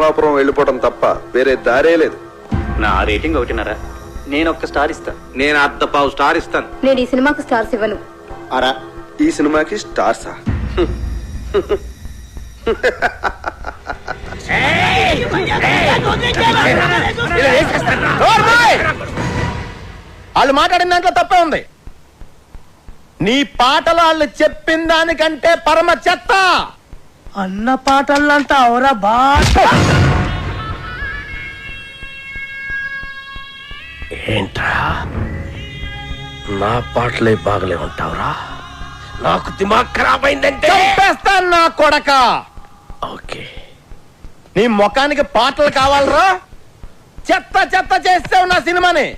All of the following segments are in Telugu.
అమలాపురం వెళ్ళిపోవడం తప్ప వేరే దారే లేదు. నా రేటింగ్ 1.5. నేను ఒక్క స్టార్ ఇస్తా. నేను 1/2 స్టార్ ఇస్తాను. నేను ఈ సినిమాకు స్టార్స్ ఇవ్వను. అరా ఈ సినిమాకి స్టార్సా? వాళ్ళు మాట్లాడిన దాంట్లో తప్పే ఉంది. నీ పాటలు వాళ్ళు చెప్పిన దానికంటే పరమ చెత్త. అన్న పాటలంతా అవరా బా. ఏంట్రా నా పాటలే బాగలే ఉంటావురా? నాకు దిమాగ్ ఖరాబ్ అయిందంటే చంపేస్తాను నా కొడక. ఓకే నీ ముఖానికి పాటలు కావాలరా? చెత్త చెత్త చేస్తావు నా సినిమాని.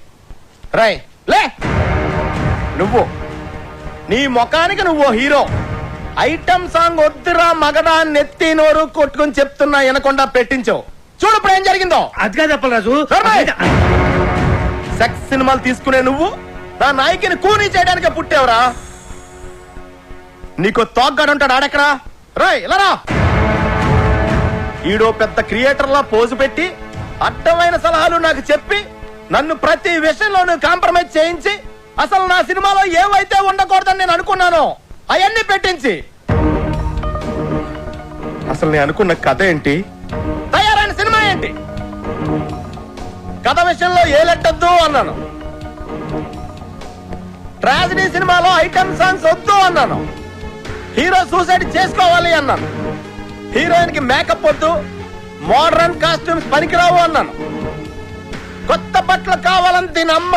రై లే, నువ్వు నీ ముఖానికి నువ్వు హీరో. ఐటమ్ సాంగ్ వద్దురా మగడా నెత్తి నోరు కొట్టుకుని చెప్తున్నా వినకుండా పెట్టించావు. చూడు ఇప్పుడు ఏం జరిగిందో. అదిగా చెప్పాలి రాజు. సెక్స్ సినిమాలు తీసుకునే నువ్వు నా నాయకిని కూనీ చేయడానికి పుట్టావురా. నీకు తోగ్గాడుంటాడు ఆడెక్కడా? రాయ్ ఇలా రా. ఈడో పెద్ద క్రియేటర్ లా పోజు పెట్టి అడ్డమైన సలహాలు నాకు చెప్పి నన్ను ప్రతి విషయంలోనూ కాంప్రమైజ్ చేయించి అసలు నా సినిమాలో ఏవైతే ఉండకూడదని నేను అనుకున్నానో అవన్నీ పెట్టించి అసలు నేను అనుకున్న కథ ఏంటి, తయారైన సినిమా ఏంటి? కథ విషయంలో ఏ లెట్టొద్దు అన్నాను. ట్రాజడీ సినిమాలో ఐటమ్ సాంగ్స్ వద్దు అన్నాను. హీరో సూసైడ్ చేసుకోవాలి అన్నాను. హీరోయిన్ కి మేకప్ వద్దు, మోడర్న్ కాస్ట్యూమ్స్ పనికిరావు అన్నాను. కొత్త బట్టలు కావాలని దీని అమ్మ.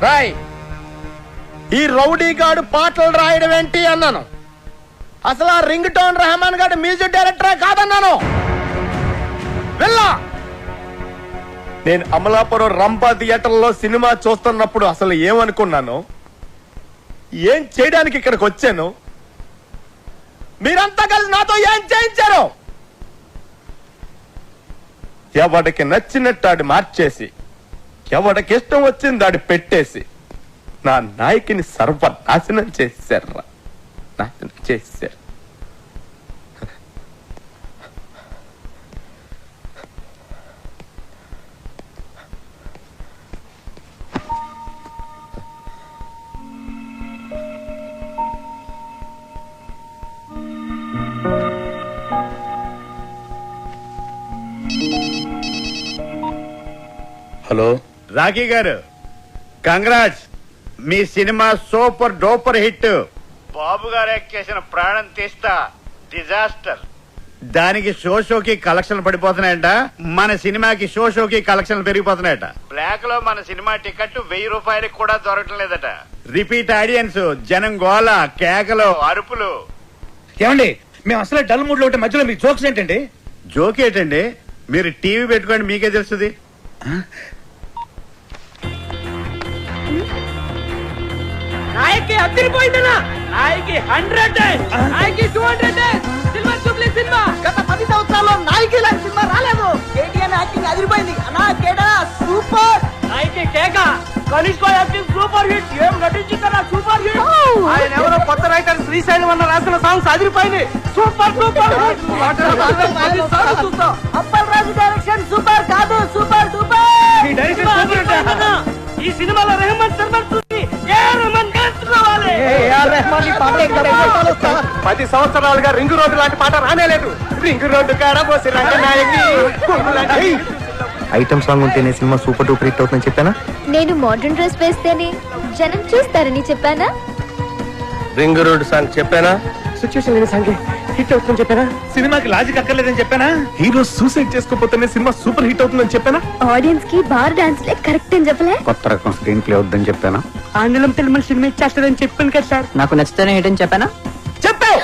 రాయ్ ఈ రౌడీ గాడు పాటలు రాయడం ఏంటి అన్నాను. అసలు ఆ రింగ్ టోన్ రెహమాన్ గారు మ్యూజిక్ డైరెక్టరే కాదన్నాను. వెళ్ళా నేను అమలాపురం రంపా థియేటర్లో సినిమా చూస్తున్నప్పుడు అసలు ఏమనుకున్నాను, ఏం చేయడానికి ఇక్కడికి వచ్చాను, మీరంతా కలిసి నాతో ఏం చేయించారు? ఎవడికి నచ్చినట్టు ఆడి మార్చేసి ఎవడికి ఇష్టం వచ్చింది ఆడి పెట్టేసి నా నాయకిని సర్వనాశనం చేశారు. నాశనం చేశారు. హలో రాఖీ గారు, కంగ్రాట్స్. మీ సినిమా సూపర్ డూపర్ హిట్. బాబు గారు ఎక్కేసిన ప్రాణం తీస్తా డిజాస్టర్. దానికి షోకి కలెక్షన్ పడిపోతున్నాయంట. మన సినిమాకి షోకి కలెక్షన్ పెరిగిపోతున్నాయట. బ్లాక్ లో మన సినిమా టికెట్ 1000 రూపాయలకి కూడా దొరకటం లేదట. రిపీట్ ఆడియన్స్, జనం గోల, కేకలు, అరుపులు. ఏమండి మేము అసలు డల్ మూడ్ లో ఉంటే మధ్యలో మీ జోక్స్ ఏంటండి? జోక్ ఏంటండి? మీరు టీవీ పెట్టుకోండి, మీకే తెలుస్తుంది. నాయకి అదిరిపోయిందనా, నాయకి 100 డేస్, నాయకి 200 డేస్. సిల్వర్ జూబ్లీ సినిమా గత 10 సంవత్సరాల్లో నాయకి లాంటి సినిమా రాలేదు. కేటీఆర్ యాక్టింగ్ అదిరిపోయింది అన్నా. కేడా సూపర్. నాయకి కేక కనిష్క యాక్టింగ్ సూపర్ హిట్. ఏం నటించిందన్నా, సూపర్ హిట్. ఆయన ఎవరో కొత్త రైటర్ శ్రీశైలం అన్న రాసిన సాంగ్స్ అదిరిపోయింది. Super super hit. Appal Raju direction super కాదు, సూపర్ డూపర్. ఈ డైరెక్షన్ సూపర్ అన్నా. ఈ సినిమాలో రెహమాన్ సర్వర్ 10 సంవత్సరాలుగా రింగు రోడ్డు లాంటి పాట రానేలేదు. రింగు రోడ్డు కాడబోసి రంగనాయకి. ఐటమ్ సాంగ్ ఉంటేనే సినిమా సూపర్ డూపర్ హిట్ అవుతుందని చెప్పానా? నేను మోడర్న్ డ్రెస్ వేస్తేనే జనం చూస్తారని చెప్పానా? రింగు రోడ్డు సాంగ్ చెప్పానా? సిచ్యువేషన్ లేని సాంగ్ హిట్ అవుతుందని చెప్పానా? సినిమాకి లాజిక్ అక్కర్లేదని చెప్పానా? హీరో సూసైడ్ చేసుకోపోతేనే సినిమా సూపర్ హిట్ అవుతుందని చెప్పానా? ఆడియన్స్ కి బార్ డాన్స్ లే కరెక్ట్ అని చెప్పలే? కొత్త రకం స్క్రీన్ ప్లే వద్దని చెప్పానా? ఆంగ్లం తెలుగు సినిమా ఇచ్చేస్తారని చెప్పాను కదా సార్. నాకు నచ్చితేనే ఏంటని చెప్పానా? చెప్పావు.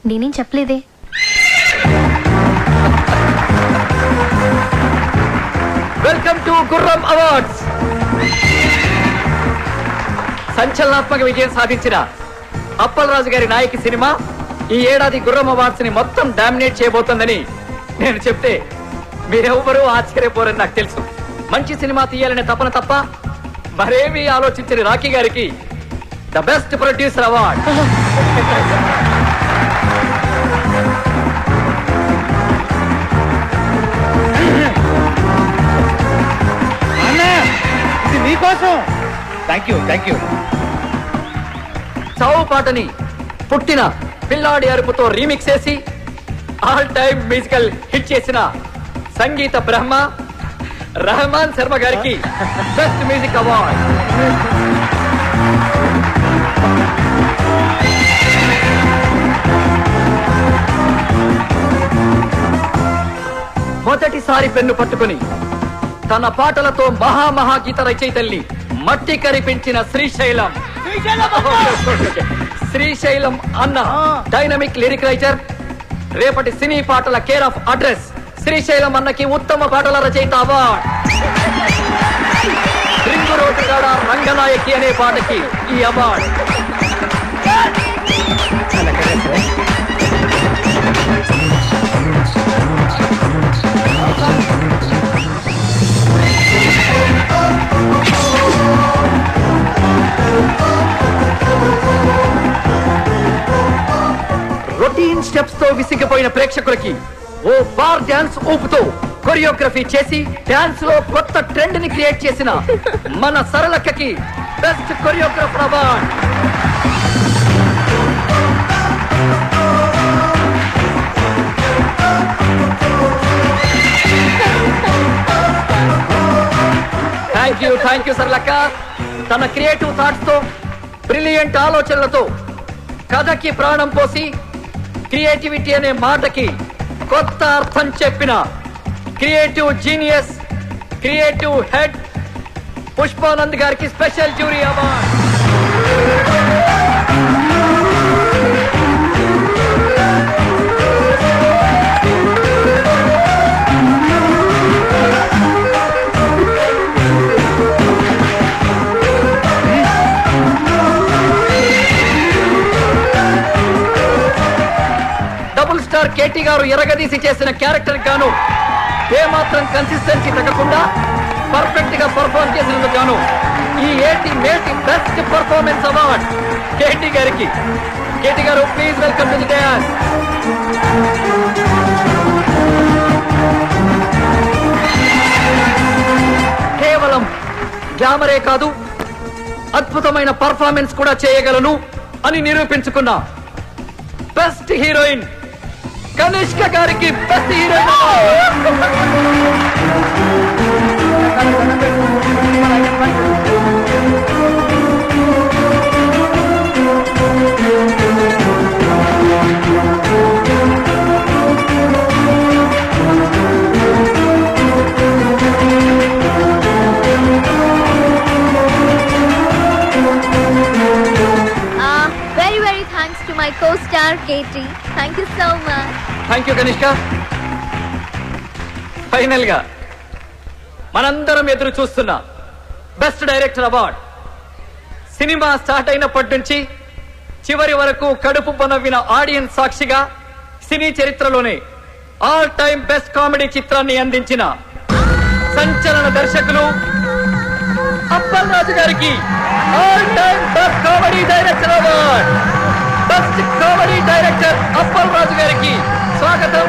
నేనేం చెప్పలేదే. వెల్కమ్ టు గుర్రం అవార్డ్స్. సంచలనాత్మక విజయం సాధించిన అప్పల్ రాజు గారి నాయకి సినిమా ఈ ఏడాది గుర్రం అవార్డ్స్ ని మొత్తం డామినేట్ చేయబోతోందని నేను చెప్తే మీరెవ్వరూ ఆశ్చర్యపోరని నాకు తెలుసు. మంచి సినిమా తీయాలనే తపన తప్ప మరేమీ ఆలోచించని రాఖీ గారికి the best producer award. Thank you చావు పాటని పుట్టిన పిల్లాడి అరుపుతో రీమిక్స్ చేసి ఆల్ టైమ్ మ్యూజికల్ హిట్ చేసిన సంగీత బ్రహ్మ రెహమాన్ శర్మ గారికి బెస్ట్ మ్యూజిక్ అవార్డ్. మొదటిసారి పెన్ను పట్టుకుని తన పాటలతో మహా గీత రచయితల్ని మట్టి కరిపించిన శ్రీశైలం అన్న డైనమిక్ లిరిక్ రైటర్, రేపటి సినీ పాటల కేర్ ఆఫ్ అడ్రస్ శ్రీశైలం అన్నకి ఉత్తమ పాటల రచయిత అవార్డ్. రింగు రోడ్డుగాడ రంగనాయకి అనే పాటకి ఈ అవార్డ్. రొటీన్ స్టెప్స్ తో విసిగిపోయిన ప్రేక్షకులకి ఓ బార్ డాన్స్ ఊపుతో కొరియోగ్రఫీ చేసి డాన్స్ లో కొత్త ట్రెండ్ ని క్రియేట్ చేసిన మన సరళక్కకి best choreographer award. Thank you సరళక్క. తన క్రియేటివ్ థాట్స్ తో బ్రిలియంట్ ఆలోచనలతో కథకి ప్రాణం పోసి క్రియేటివిటీ అనే మాటకి కొత్త అర్థం చెప్పిన creative genius, creative head Pushpanand గారికి special jury award. Double star KT గారు ఎరగదీసి చేసిన క్యారెక్టర్ గాను ఏమాత్రం కన్సిస్టెన్సీ తగ్గకుండా పర్ఫెక్ట్ గా పర్ఫార్మ్ చేసినందుకు గాను ఈ నేటి బెస్ట్ పర్ఫార్మెన్స్ అవార్డ్ కేటీ గారికి. కేటీ గారు please welcome to the dance. కేవలం గ్లామరే కాదు, అద్భుతమైన పర్ఫార్మెన్స్ కూడా చేయగలను అని నిరూపించుకున్నా బెస్ట్ హీరోయిన్ కనిష్క గారికి best heroine very thanks to my co-star Katie. Thank you so much. Thank you Kanishka. Final గా మనందరం ఎదురు చూస్తున్న best director award. Cinema start అయినప్పటి నుంచి చివరి వరకు కడుపు పనవ్విన ఆడియన్స్ సాక్షిగా సినీ చరిత్రలోనే ఆల్ టైమ్ బెస్ట్ కామెడీ చిత్రాన్ని అందించిన సంచలన దర్శకులు అప్పల్ రాజు గారికి all time best comedy director award. Best comedy director Appal Raju గారికి స్వాగతం.